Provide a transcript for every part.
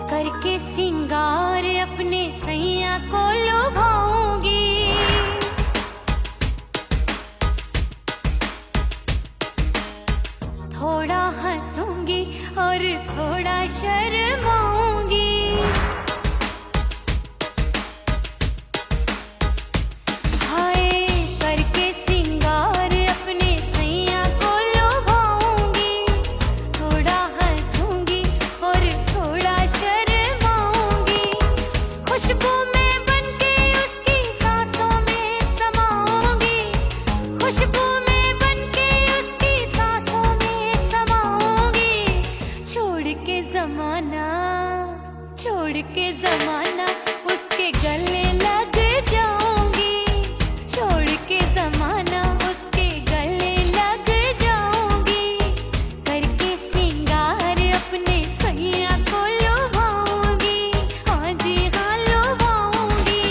करके सिंगार अपने सैया को लुभाऊंगी, थोड़ा हंसूंगी और थोड़ा शर्माऊंगी। हाय करके सिंगार अपने सैया को लुभाऊंगी, थोड़ा हंसूंगी और थोड़ा शर्माऊंगी। खुशबू में बनके उसकी सांसों में समाऊंगी, खुशबू में बनके उसकी सांसों में समाऊंगी। छोड़ के जमाना उसके गले लग जाऊंगी, छोड़ के जमाना उसके गले लग जाऊंगी। करके सिंगार अपने सैया को लुभाऊंगी, हाँ जी हाँ लुभाऊंगी।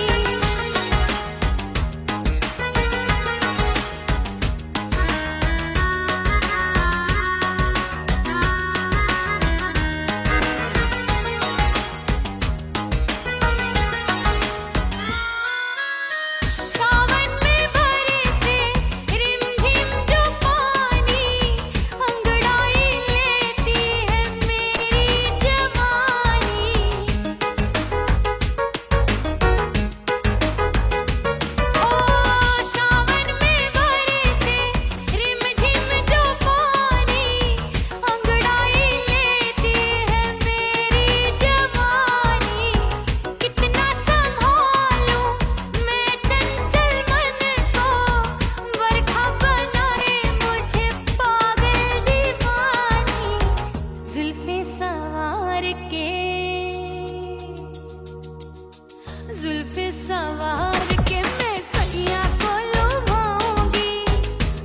सावन में बरसे रिमझिम जो पानी, अंगड़ाई लेती है मेरी जवानी। ओ सावन में बरसे रिमझिम जो पानी, अंगड़ाई लेती है मेरी जवानी। कितना संभालूं मैं चंचल मन को, बरखा बनाए मुझे पागल दीवानी। जुल्फे सवार के मैं सैया को लुभाऊंगी,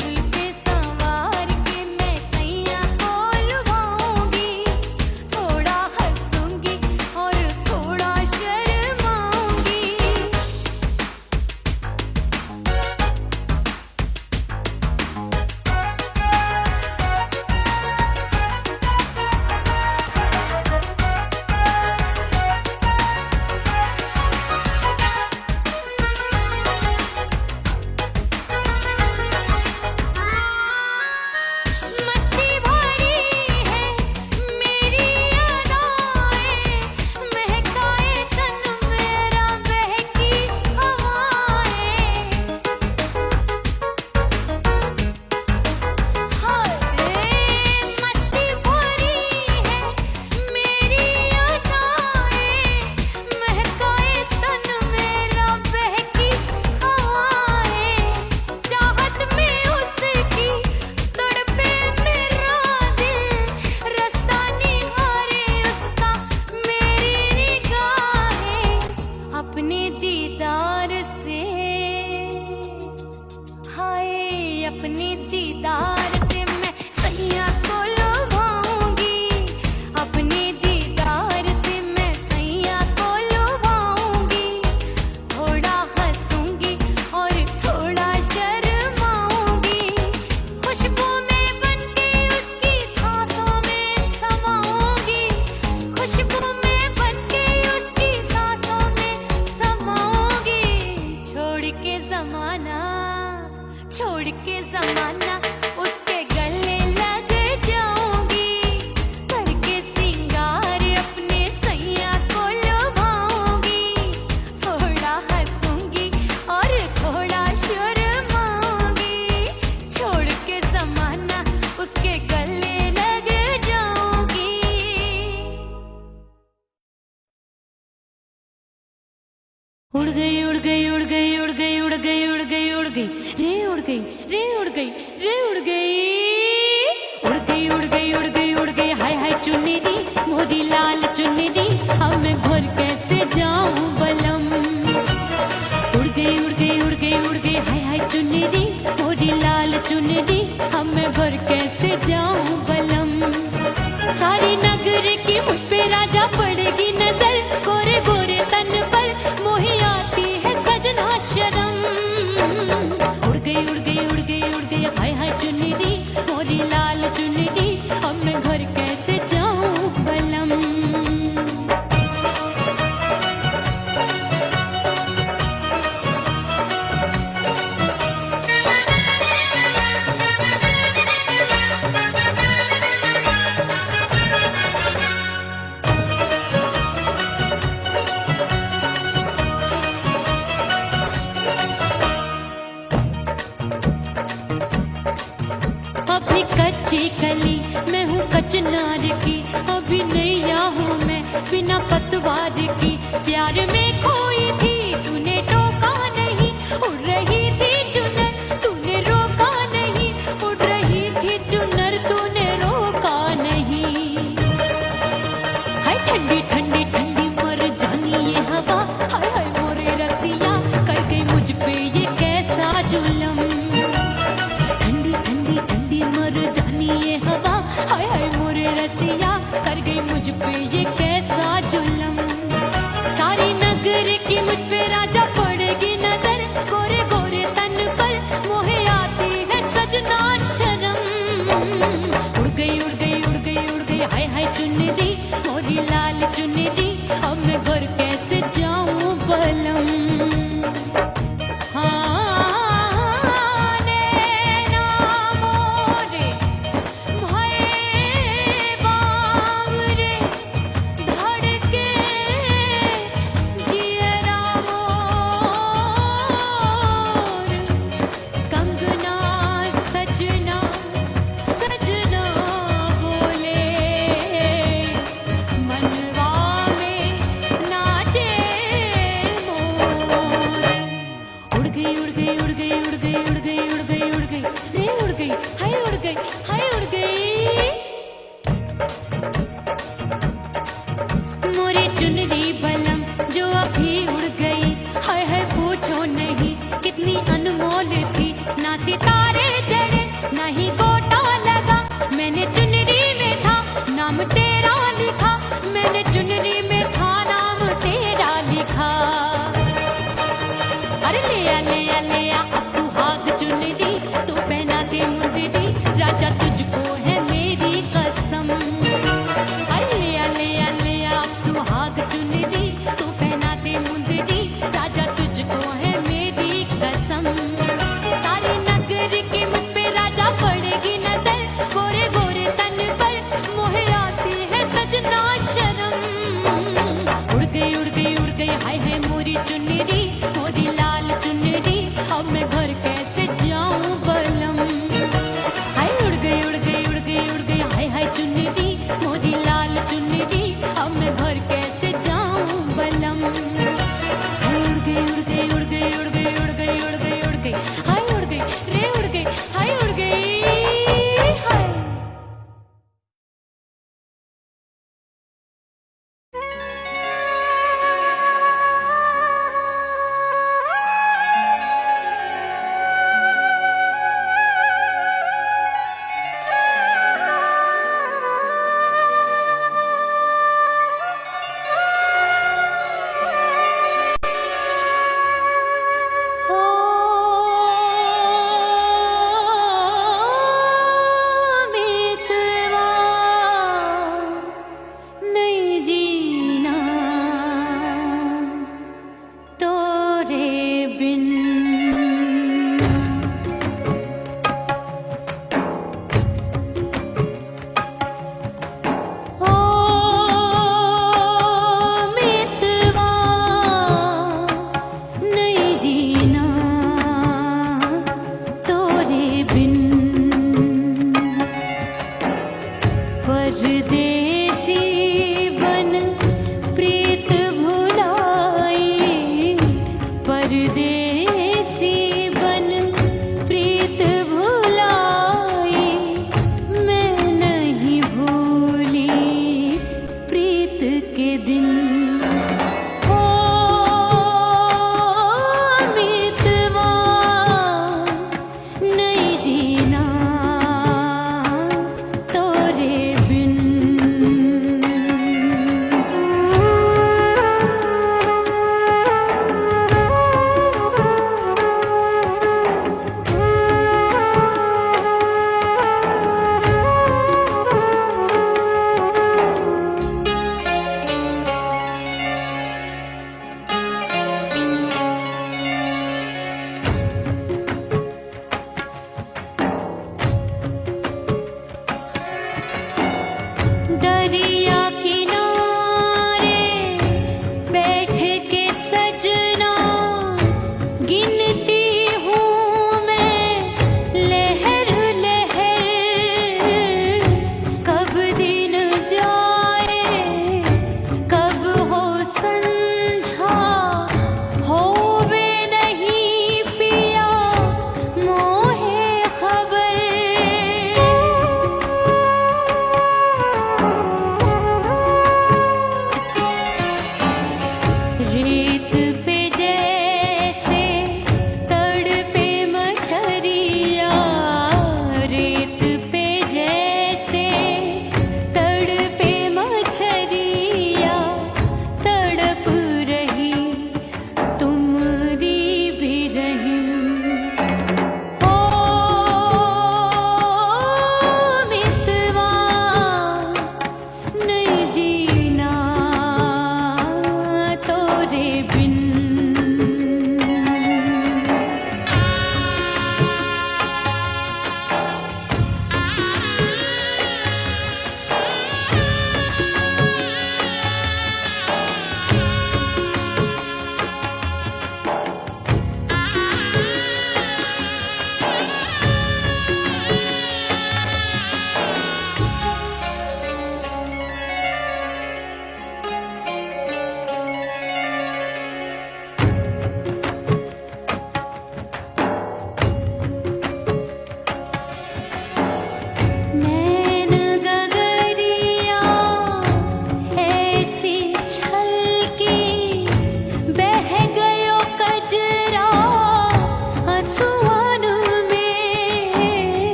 जुल्फे सवार के मैं सैया को लुभाऊंगी। थोड़ा हंसूंगी और थोड़ा शर्माऊंगी। मस्ती भरी है मेरी अदाएं, महकाए तन मेरा बहकी हवाएं। हाय मस्ती भरी है मेरी अदाएं, महकाए तन मेरा बहकी हवाएं। चाहत में उसकी तड़पे मेरा दिल, रास्ता निहारे उसका मेरी निगाहें। अपने दीदार से हाय अपने दीदार से मैं सैया को लुभाऊंगी, अपने दीदार से मैं सैया को लुभाऊंगी। थोड़ा हंसूंगी और थोड़ा शर्माऊंगी। खुशबू में बनके उसकी सांसों में समाऊंगी, खुशबू में बनके उसकी सांसों में समाऊंगी। छोड़ के जमाना उसके गले लग जाऊंगी, करके सिंगार अपने सैया को लुभाऊंगी। थोड़ा हंसूंगी और थोड़ा शर्माऊंगी। छोड़ के जमाना उसके गले लग जाऊंगी। उड़ गई उड़ गई उड़ गई उड़ गई उड़ गई उड़ गई उड़ गई रे उड़ गई रे उड़ गई रे उड़ गई उड़ गई उड़ गई उड़ गई उड़ गई। हाय हाय चुनरी मोरी लाल चुनरी, अब मैं घर कैसे जाऊं बलम। उड़ गई उड़ गई उड़ गई उड़ गई हाय हाय चुनरी मोरी लाल चुनरी, अब मैं घर कैसे जाऊं बलम। सारी नगरी कच्ची कली मैं हूँ कचनार की, अभी नैया हूँ मैं बिना पतवार की। प्यार में खोई थी तूने टोका नहीं, उड़ रही थी चुनर तूने रोका नहीं, उड़ रही थी चुनर तूने रोका नहीं। हाय ठंडी ठंडी ठंडी मर जानी ये हवा, हाय हाय मोरे रसिया कर गई मुझ पे ये कैसा जुलम। ठंडी ठंडी ठंडी मर जानी ये हवा, हाय हाय मोरे रसिया कर गई मुझ पे ये कैसा जुलम। सारी नगर की मुझ पे राजा पड़ेगी नजर, गोरे गोरे तन पर मोहे आती है सजना शर्म। उड़ गई उड़ गई उड़ गई उड़ गई हाय हाय चुनरी मोरी लाल चुनरी, अब मैं घर कैसे जाऊं बलम। हाँ नैना मोरे भये बावरे, धड़के जियरा मोर, कंगना सजना सजना बोले, मनवा में नाचे मोर। उड़ गई उड़ गई उड़ गई उड़ गई उड़ गई उड़ गई उड़ गई रे उड़ गई हाय उड़ गई हाय उड़ गई। मोरी चुनरी बलम जो अभी उड़ गई, हाय हाय पूछो नहीं कितनी अनमोल थी। ना सितारे जड़े ना ही गोटा लगा, मैंने चुनरी में था नाम तेरा लिखा, मैंने चुनरी में था नाम तेरा लिखा। अरे ले आ ले आ ले आ अब सुहाग चुनरी, तू पहना दे मुंदरी राजा तुझको है मेरी कसम। अरे ले आ ले आ ले आ अब सुहाग चुनरी, तू पहना दे मुंदरी राजा तुझको है मेरी कसम। सारी नगर की मुझ पे राजा पड़ेगी नजर, गोरे गोरे तन पर मोहे आती है सजना शर्म। उड़ गई उड़ गई उड़ गई हाय हाय मोरी चुनरी मोरी लाल चुनरी, अब मैं घर कैसे जाऊं बलम। हाय उड़ गई उड़ गई उड़ गई उड़ गई हाय हाय चुनरी मोरी लाल चुनरी, अब मैं घर कैसे जाऊं बलम। हाय उड़ गई उड़ गई उड़ गई उड़ गई उड़ गई उड़ गई उड़ गई हाय उड़ गई रे उड़ गई हाय उड़ गई हाय। नहीं जीना तोरे बिन, ओ मितवा नहीं जीना तोरे बिन। परदेसी बन प्रीत भुलाई, परदेसी बन प्रीत भुलाई, मैं नहीं भूली प्रीत के दिन। ओ मितवा नहीं जीना तोरे बिन। दरिया किनारे बैठ के सजना, गिनती हूँ मैं लहर लहर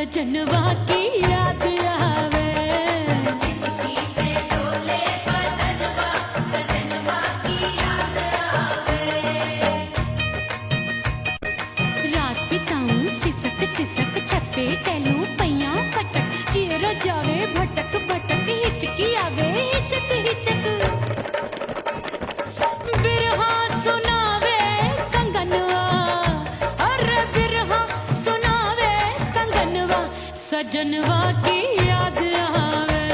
सजनवा की याद आवे। हिचकी से डोले बदनवा, सजनवा की याद आवे। रात बिताऊं सिसक सिसक छत पे टहलूं पैया पटक, चेहरा जावे भटक भटक, हिचकी आवे हिचक हिचक। बिरहा सुनावे कंगनवा, अरे बिरहा सुनावे कंगनवा, सजनवा की याद आवे।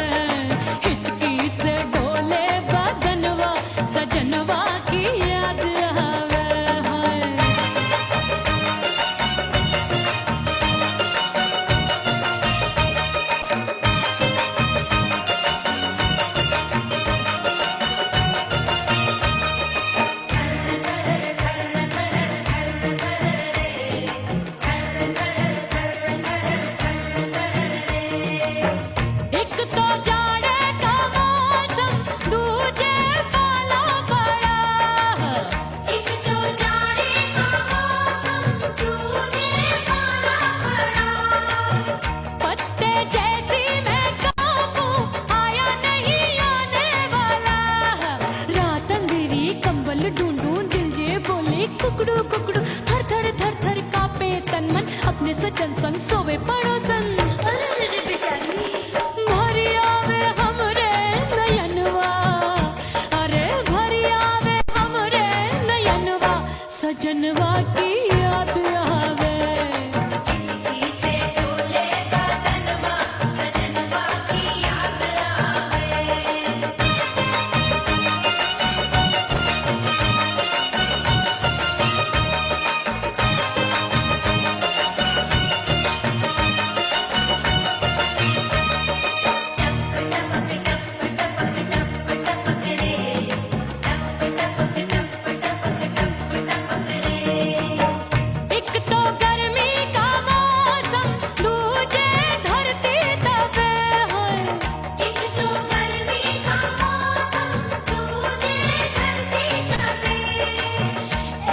हिचकी से डोले बदनवा, सजनवा की याद आवे। हाय एक तो जाड़े का मौसम, दूजे पाला पड़ा। एक तो जाड़े का मौसम, दूजे पाला पड़ा। पत्ते जैसी मैं कांपूं, आया नहीं आने वाला। रात अंधेरी कंबल ढूंढूं, दिल ये बोले कुकड़ू कुकड़ू। थर थर थर थर कांपे तन मन, अपने सजन संग सोवे पड़ोसन। अरे रे बेचारी, भरी आवे हमरे नयनवा, अरे भरी आवे हमरे नयनवा, सजनवा की याद आवे। हिचकी से डोले बदनवा, सजनवा की याद आवे। एक तो गर्मी का मौसम, दूजे धरती तपे होए। एक तो गर्मी का मौसम, दूजे धरती तपे।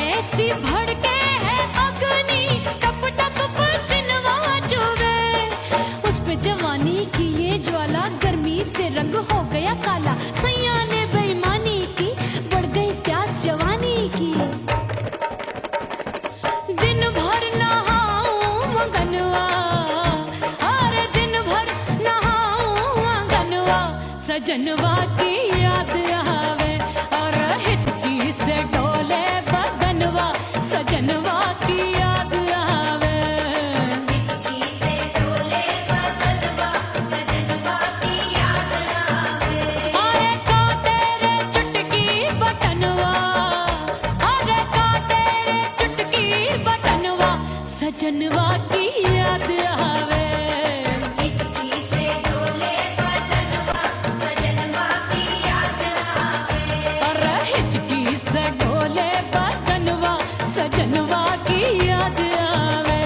ऐसी भड़के है अग्नि, टप टप पसीनवा चुभे। उस पे जवानी की ये ज्वाला, गर्मी से रंग हो गया काला। सैया ने बेईमानी की, बढ़ गई प्यास जवानी की। दिन भर नहाऊं आंगनवा, अरे दिन भर नहाऊं आंगनवा, सजनवा की याद आवे। और हिचकी से डोले बदनवा, सजनवा की याद आवे। हिचकी से डोले बदनवा, सजनवा की याद आवे। अरे का तेरे चुटकी बटनवा, अरे का तेरे चुटकी बटनवा, सजनवा की याद आवे। हिचकी से डोले बदनवा, सजनवा की याद आवे। अरे हिचकी से डोले बदनवा, सजनवा की याद आवे।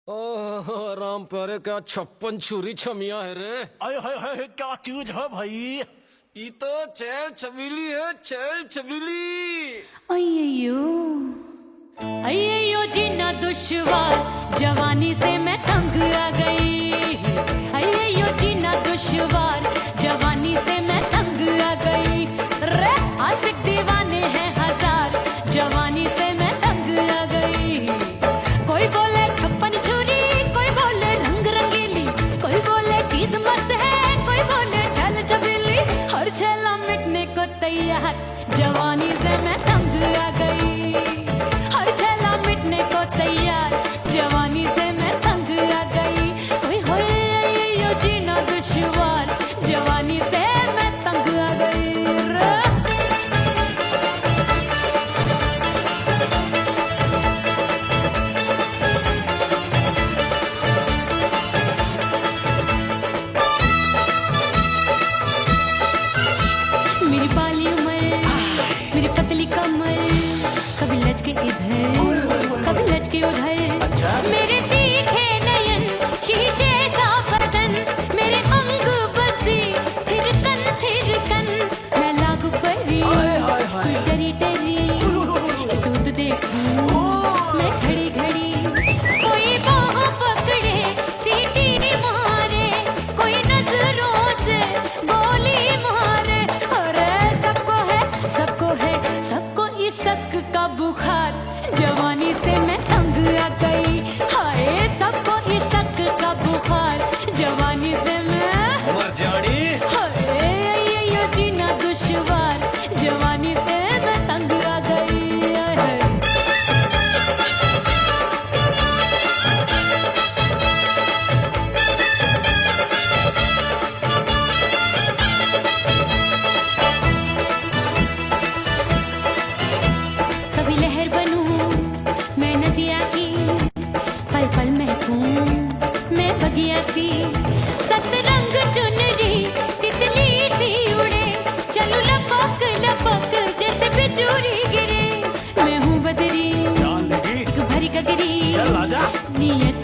ओह राम प्यारे, क्या 56 छुरी छमिया है रे। अरे हाय हाय क्या चीज है भाई। ये तो चैल छबीली है, चैल छबीली। अय्यो अय्यो जीना दुश्वार, जवानी से मैं तंग आ गई। अय्यो जीना दुश्वार, जवानी से मैं तंग आ गई। रे आशिक दीवाने हैं हजार, जवानी से मैं तंग आ गई। कोई बोले 56 छुरी, कोई बोले रंग रंगीली, कोई बोले चीज मस्त है, कोई बोले छल छबीली। हर छेला मिटने को तैयार, जवानी से मैं तंग आ गई। हर छेला मिटने को तैयार, जवानी से मैं तंग आ गई। कोई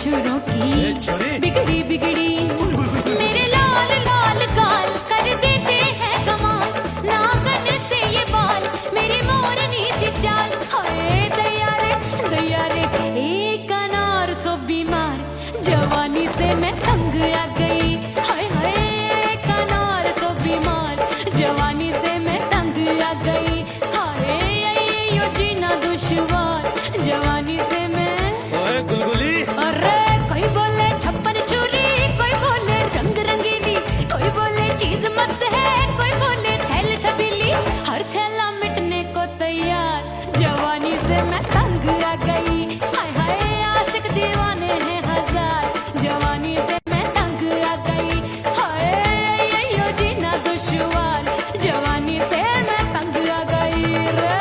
छोरों की ए, छोरी। बिगड़ी बिगड़ी मेरे लाल लाल गाल कर देते हैं कमाल नागन से ये बाल मेरी मोरनी सी चाल हाय दया रे एक अनार सो बीमार जवानी से मैं तंग आ गई हाय हाय एक अनार सो बीमार जवानी से मैं तंग आ गई हाय यो जीना दुश्वार जवानी से मैं ओए गुलगुली अरे कोई बोले छप्पन चूड़ी कोई बोले रंग रंगीली कोई बोले चीज मस्त है कोई बोले छैल छबीली हर छैला मिटने को तैयार जवानी से मैं तंग आ गई हाय हाय आशिक दीवाने हैं हजार जवानी से मैं तंग आ गई हाय यो जीना दुश्वार जवानी से मैं तंग आ गई रे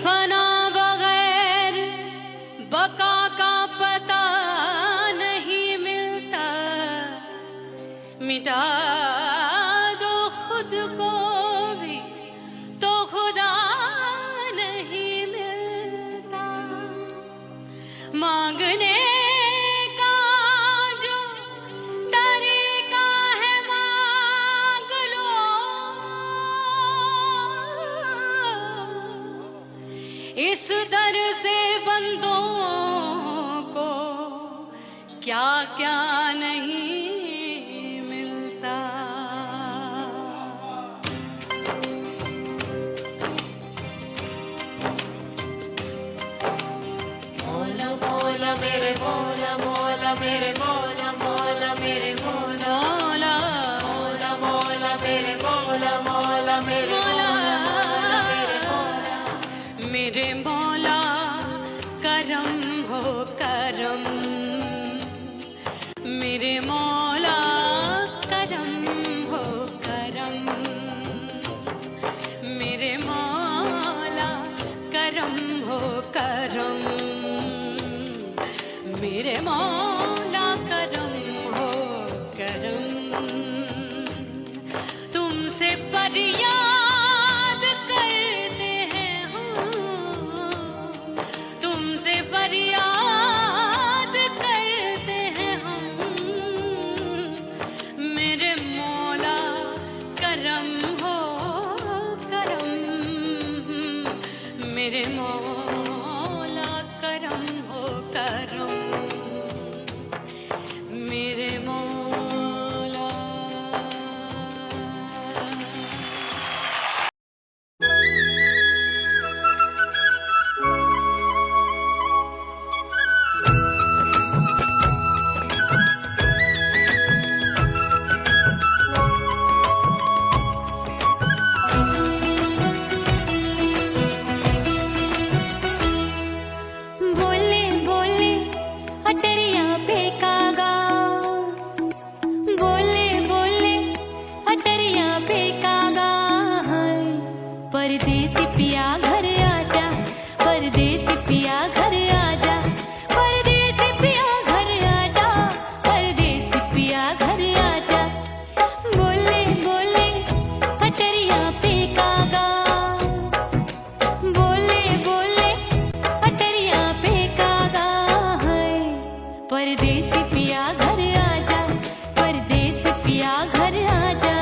फना बगैर बका का पता नहीं मिलता मिटा दो खुद को भी तो खुदा नहीं मिलता मांगने का जो तरीका है मांग लो इस दर से बंदों को क्या क्या नहीं मिलता मोला मोला मेरे मोला मोला मेरे मोला मोला मेरे मोला मौला मोला मोला मेरे मोला मोला मेरे मोला मोला मेरे मोला मेरे मौला करम हो करम मेरे मौला करम हो करम मेरे मौला करम हो करम मेरे मौला करम हो करम तुमसे फरियाद करते हैं हम तुमसे फरियाद करते हैं हम मेरे मौला करम हो करम मेरे मौला करम हो करम मेरे मौला बोले बोले अटरिया फेंकागा बोले बोले अटरिया फेंकागा परदेसी पिया घर आजा परदेसी पिया घर आजा परदेसी पिया घर आजा परदेसी पिया घर आजा बोले बोले अटरिया फेंकागा बोले बोले अटरिया फेंकागा है परदेसी पिया घर आजा परदेसी पिया घर आजा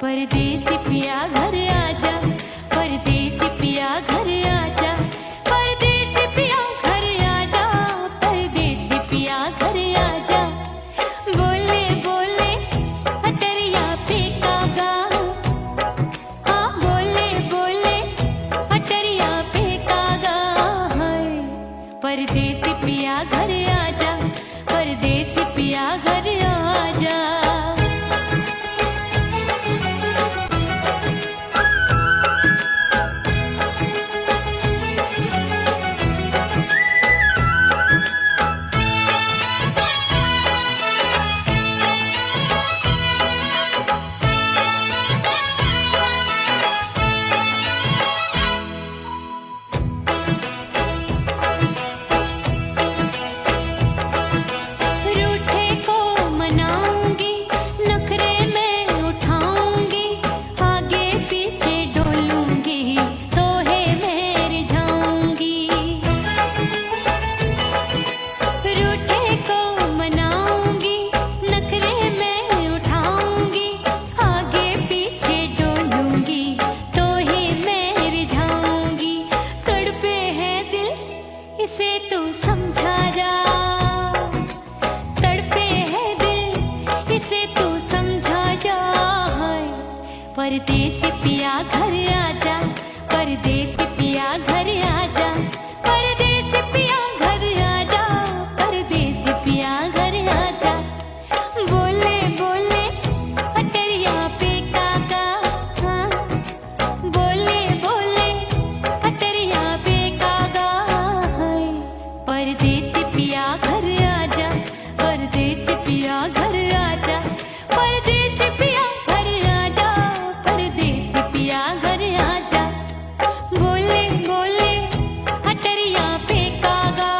परदेसी पिया घर आजा, परदेसी पिया घर आजा, परदेसी पिया घर आजा, परदेसी पिया घर आजा। बोले बोले अटरिया पे कागा, हाँ बोले बोले अटरिया पे कागा है। परदेसी पिया घर आजा, परदेसी पिया घर आजा। रूठे को मनाऊंगी, नखरे में उठाऊंगी, आगे पीछे डोलूंगी, तोहे में रिझाऊंगी। रूठे को मनाऊंगी, नखरे में उठाऊंगी, आगे पीछे डोलूंगी, तोहे में रिझाऊंगी। तड़पे है दिल इसे तू समझा जा, तड़पे है दिल इसे तू समझा जा। परदेसी पिया घर आजा, परदेसी पिया घर आजा, परदेसी पिया घर आजा, परदेसी पिया घर आजा। बोले बोले अटरिया पे कागा, हाँ बोले बोले अटरिया पे कागा है। परदेसी पिया घर आजा, परदेसी पिया घर आजा, परदेसी पिया घर आजा, परदेसी पिया घर आजा। बोले बोले अटरिया पे कागा,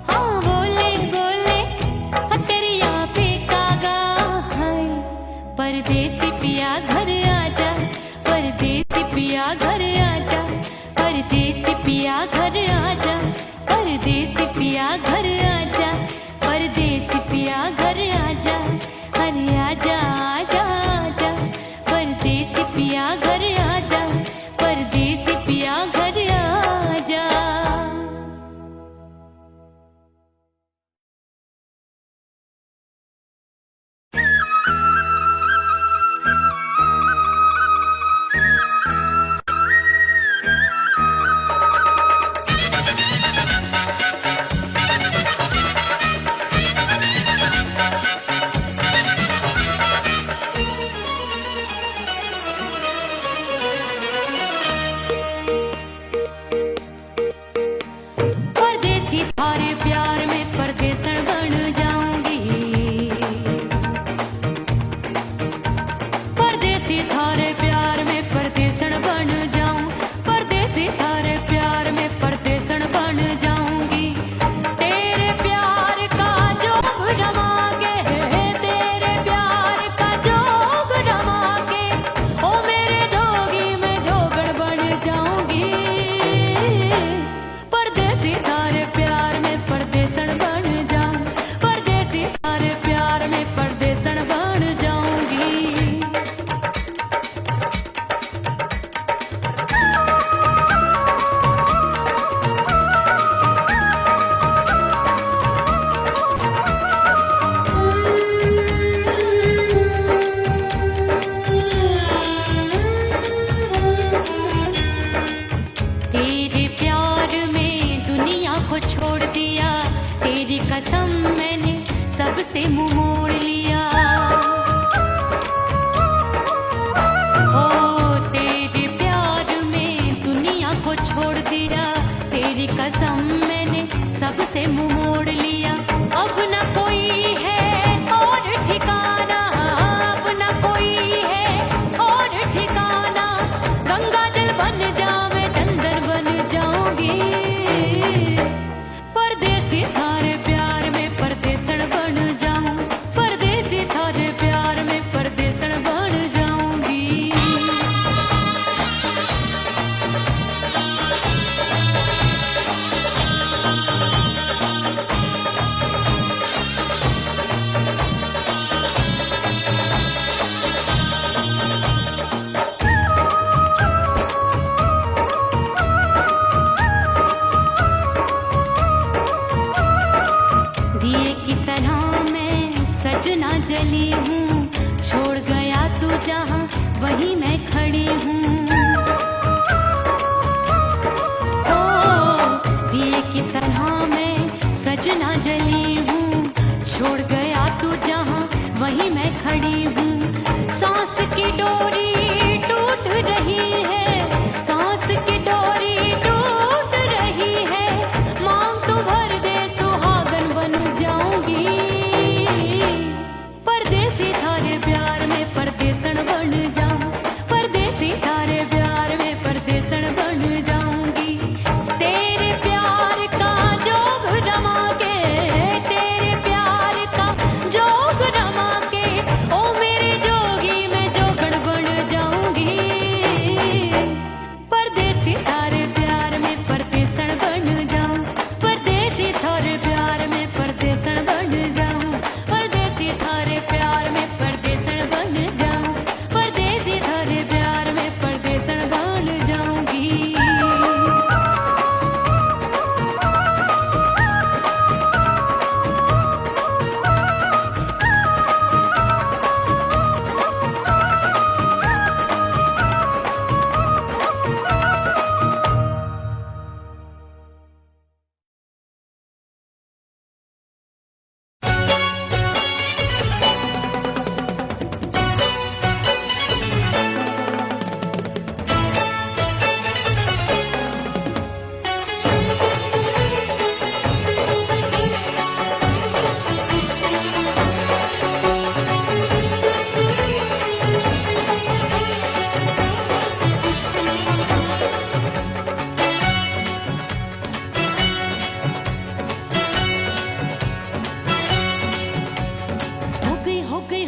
हाँ बोले बोले अटरिया पे कागा है। परदेसी पिया घर आजा, परदेसी पिया घर आजा, परदेसी पिया घर आजा, परदेसी पिया घर आजा, परदेसी पिया घर आजा। अरे आजा आजा आजा, परदेसी पिया घर आजा, परदेसी पिया घर आजा। खड़ी हूँ, छोड़ गया तू जहाँ वहीं मैं खड़ी हूँ। ओ दिए की तरह मैं सजना जली हूँ, छोड़ गया तू जहाँ वहीं मैं खड़ी हूँ। सांस की डोरी टूट रही है, सांस की डोरी टूट रही है, मांग तू भर दे सुहागन बन जाऊंगी। परदेसी थारे प्यार में परदेसन बन जाऊं, परदेसी थारे प्यार में परदेसन बन जाऊंगी। तेरे प्यार का जोग रमा के, तेरे प्यार का जोग रमा के, ओ मेरे जोगी मैं जोगण बन जाऊंगी। परदेसी थारे प्यार में परदेसन बन जाऊं, परदेसी थारे प्यार में परदेसन बन जाऊं, परदेसी थारे प्यार में परदेसन बन जाऊं, परदेसी थारे प्यार में परदेसन बन जाऊंगी।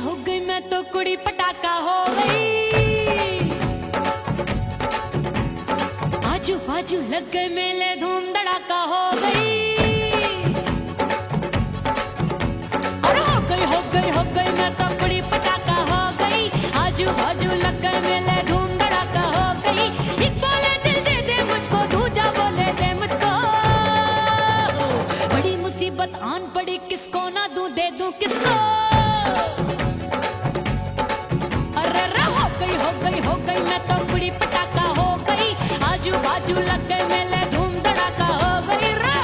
हो गई मैं तो कुड़ी पटाखा हो गई। आजू बाजू लग गए मेले धूम धड़ाका हो गई। और हो गई मैं तो कुड़ी पटाखा हो गई। आजू बाजू लग गए मेले धूम धड़ाका हो गई। एक बोले दिल दे दे मुझको, दूजा बोले दे मुझको। बड़ी मुसीबत आन पड़ी, किसको ना दूं दे दूं किसको। हो गई मैं तो कुड़ी पटाखा हो गई। आजू बाजू लग गए मेले धूम धड़ाका हो गई रे।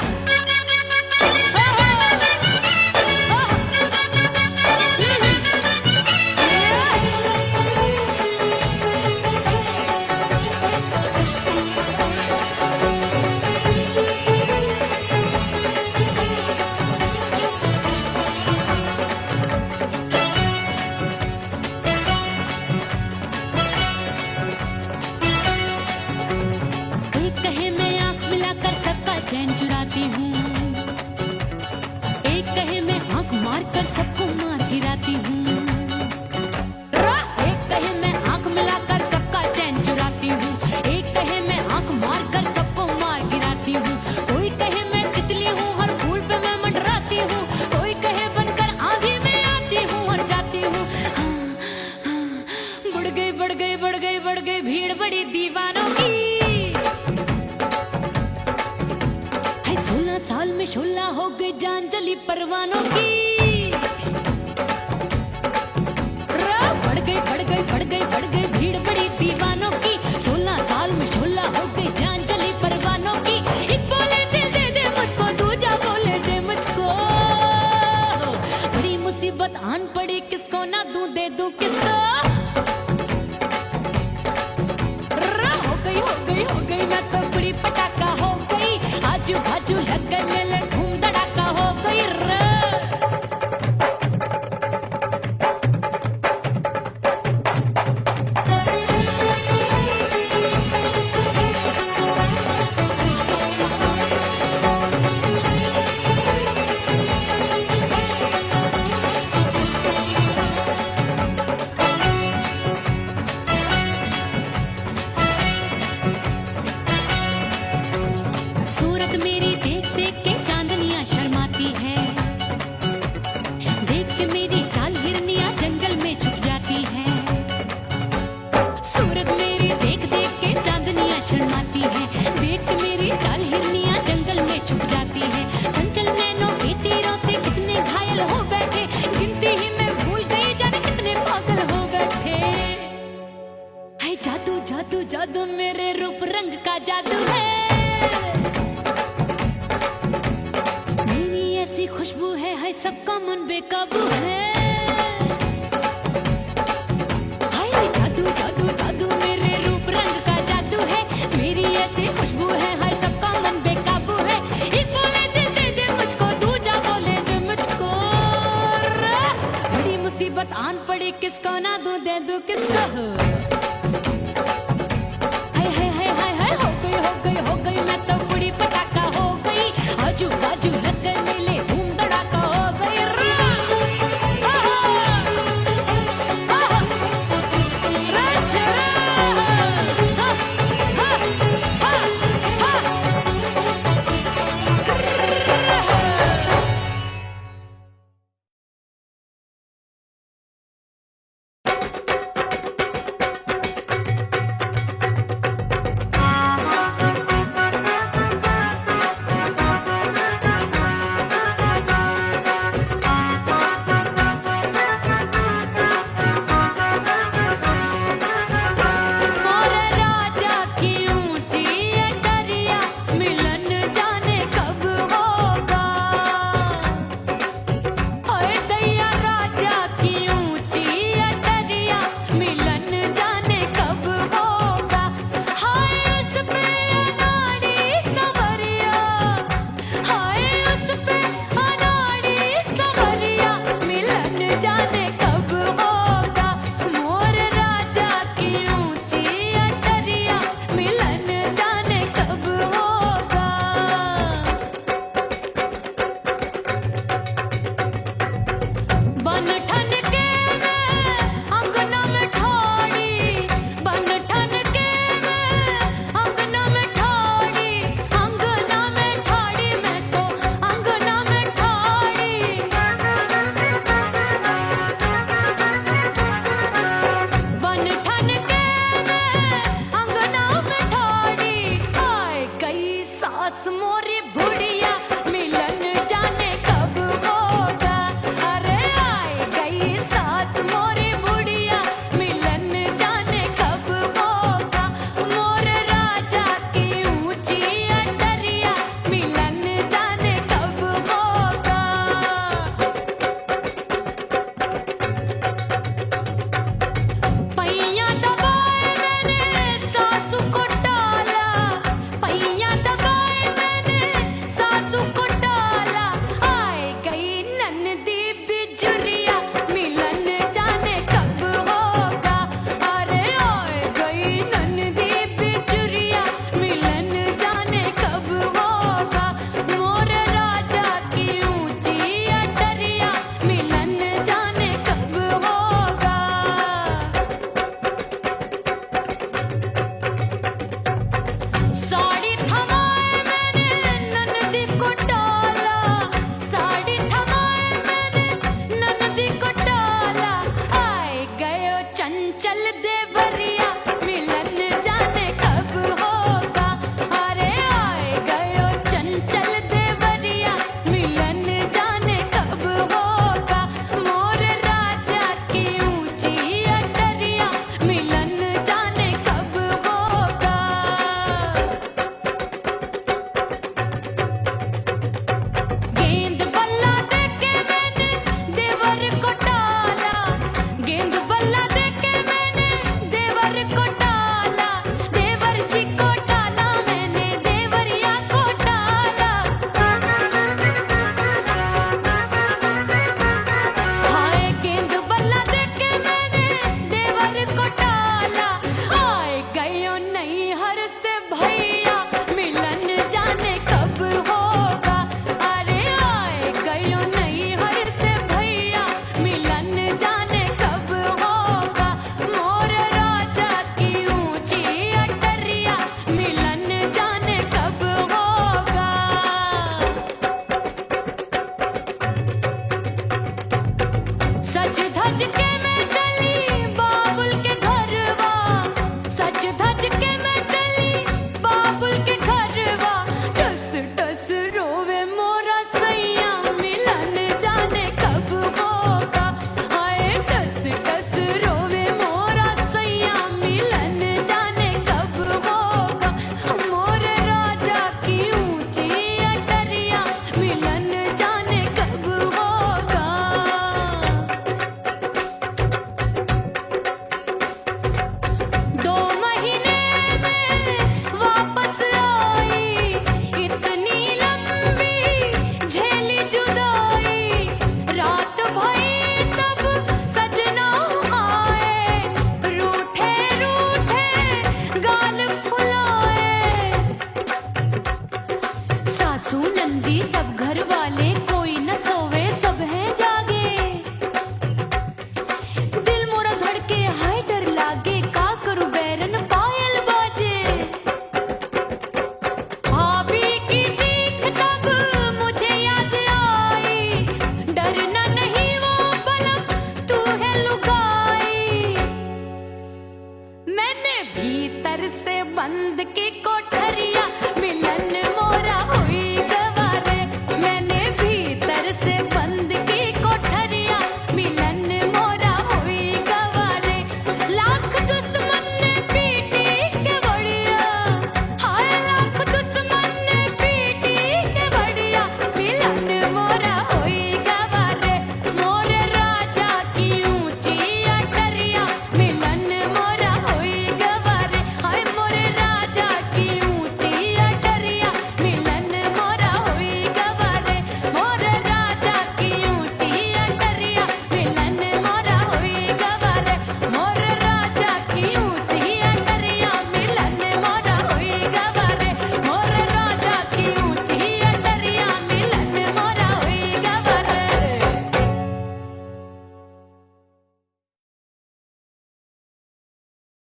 चैन चुराती हूँ, एक कहे मैं आंख मार कर सबको मार गिराती हूँ। एक कहे मैं आंख मिलाकर सबका चैन चुराती हूँ, एक कहे मैं आंख मार कर सबको मार गिराती हूँ। कोई कहे मैं तितली हूँ, हर फूल पे मैं मंडराती हूँ। कोई कहे बनकर आंधी में आती हूँ और जाती हूँ। बढ़ गई भीड़ बड़ी दीवानों की। 16 साल में शोला हो गई जान जली परवानों की। बढ़ गई भीड़ बड़ी दीवानों की। 16 साल में शोला हो गई जान जली परवानों की। एक बोले दिल दे दे मुझको, दूजा बोले दे मुझको। बड़ी मुसीबत आन पड़ी, किसको ना दूं दे दूं किसको। हो गई मैं तो कुड़ी पटाखा हो गई। आजू बाजू लग गए मेले धूम धड़ाका हो गई रे। सूरत मेरी देख देख के चांदनी जादू मेरे रूप रंग का जादू है। मेरी ऐसी खुशबू है सबका मन बेकाबू है। हाय जादू जादू जादू मेरे रूप रंग का जादू है। मेरी ऐसी खुशबू है सबका मन बेकाबू है। एक बोले दे दे मुझको, दूजा बोले दे मुझको। बड़ी मुसीबत आन पड़ी, किसको ना दूं दे दूं किसको। हो गई मैं तो बुढ़ी पटाखा हो गई। आजू बाजू लग गए मेले, धूम धड़ाका हो गई। देवर से बंद की